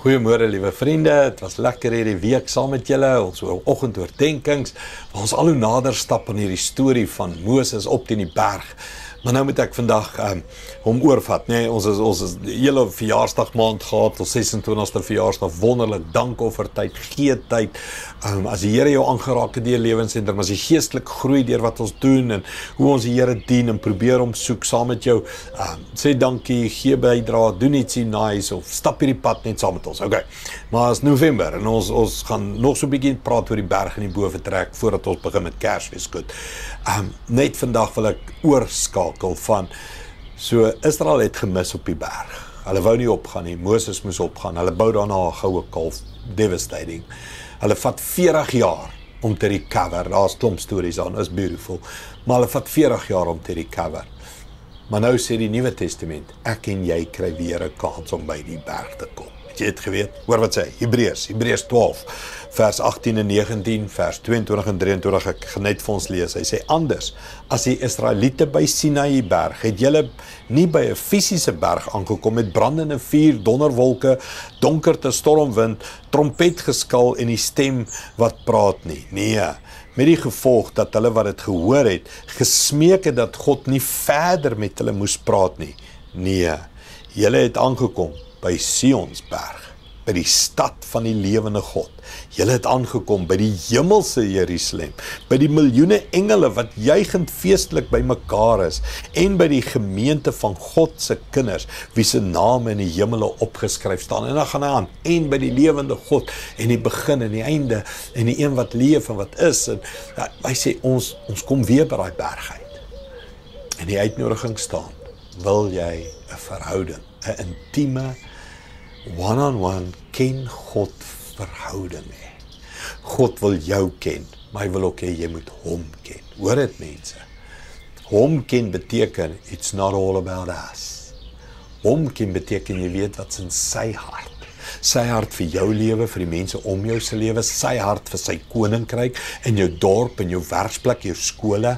Goeiemôre liewe vriende, het was lekker hierdie week saam met julle, ons oggendoordenkings, waar ons al hoe nader stap in hierdie storie van Moses op teen die berg. Maar nou moet ek vandag hom oorvat, nee, ons is die hele verjaarsdagmaand gehad, ons 26ste verjaarsdag, wonderlik, dankoffertyd, geetyd, as die Here jou aangeraak het deur lewensentrum, as jy geestelik groei deur wat ons doen, en hoe ons die Here dien, en probeer om soek saam met jou, sê dankie, gee bydra, doen ietsie nice, of stap hierdie pad net saam met ons, okay. Maar is November, en ons gaan nog so 'n bietjie praat oor die berg in die boventrek, voordat ons begin met Kersfees, goed. Net vandag wil ek oorskakel van, so Israel het gemis op die berg, hulle wou nie opgaan nie, Moses moes opgaan, hulle bou daarna 'n goue kalf, devastating, hulle vat 40 jaar om te recover, daar's klomp stories aan, is beautiful, maar hulle vat 40 jaar om te recover, maar nou sê die Nuwe Testament, ek en jy kry weer 'n kans om by die berg te kom. Het jy het geweet? Hoor wat sê, Hebreërs 12, vers 18 en 19, vers 22 en 23, ek gaan net vir ons lees, hy sê, anders, as die Israeliete by Sinai berg, het julle nie by 'n fisiese berg aangekom met brandende vuur, donderwolke, donkerte, stormwind, trompetgeskal en die stem wat praat nie. Nee, met die gevolg dat hulle wat het gehoor het, gesmeek het dat God nie verder met hulle moes praat nie. Nee, julle het aangekom by Sionsberg, by die stad van die lewende God. Julle het aangekom by die hemelse Jerusalem, by die miljoene engele wat juigend feestelik by mekaar is, en by die gemeente van God se kinders, wie se name in die hemele opgeskryf staan, en dan gaan hy aan, en by die lewende God, en die begin en die einde, en die een wat leef en wat is, en hy sê, ons kom weer by die berg uit, en die uitnodiging staan, wil jy 'n verhouding, 'n intieme, one-on-one, ken God verhouding hê. God wil jou ken, maar hy wil ook hê jy moet hom ken. Hoor dit mense? Hom ken beteken, it's not all about us. Hom ken beteken, jy weet wat's in sy hart. Sy hart vir jou lewe, vir die mense om jou se lewe, sy hart vir sy koninkryk, in jou dorp, in jou werksplek, jou skole,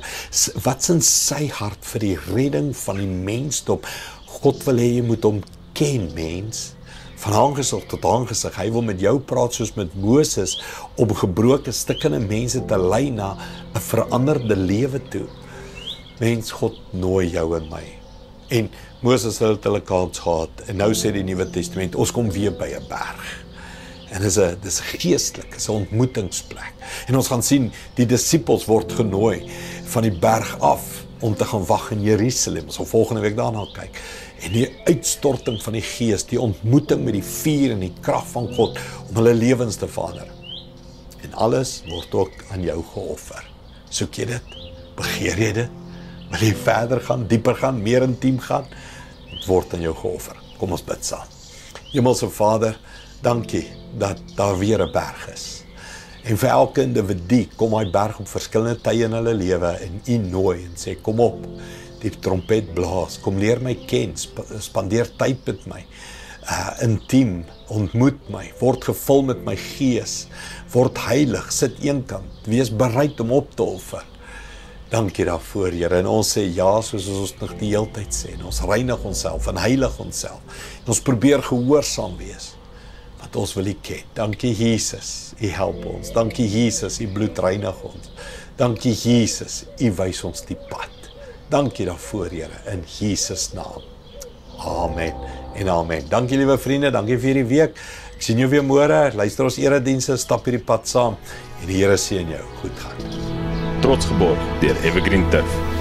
wat's in sy hart vir die redding van die mensdom. God wil hê jy moet hom ken, mens. Van aangesig tot aangesig, hy wil met jou praat soos met Moses, om gebroke stikkende mense te lei na 'n veranderde lewe toe. Mens, God nooi jou en my. En Moses het hulle kans gehad, en nou sê die Nuwe Testament, ons kom weer by 'n berg. En dis geestelik, is 'n ontmoetingsplek. En ons gaan sien, die disippels word genooi van die berg af, om te gaan wag in Jerusalem. Ons sal volgende week daarna kyk. En die uitstorting van die Gees, die ontmoeting met die vuur en die krag van God, om hulle lewens te verander. En alles word ook aan jou geoffer. Soek jy dit? Begeer jy dit? Wil jy verder gaan, dieper gaan, meer intiem gaan? Het word aan jou geoffer. Kom ons bid saam. Hemelse Vader, dankie dat daar weer 'n berg is. En vir elke individu kom hy berg op verskillende tye in hulle lewe, en u nooi en sê, kom op, die trompet blaas, kom leer my ken, spandeer tyd met my, intiem, ontmoet my, word gevul met my gees, word heilig, sit eenkant, wees bereid om op te offer. Dankie daarvoor, Here, en ons sê ja, soos ons nog die hele tyd sê, en ons reinig onsself, en heilig onsself, en ons probeer gehoorsaam wees, want ons wil U ken. Dankie Jesus, U help ons, dankie Jesus, U bloed reinig ons, dankie Jesus, U wys ons die pad. Dankie daarvoor, Here, in Jesus naam. Amen en amen. Dankie liewe vriende, dankie vir hierdie week. Ek sien jou weer môre, luister ons eredienste, stap hierdie pad saam, en die Here seën jou. Goed gaan. Trots geborg deur Evergreen Turf.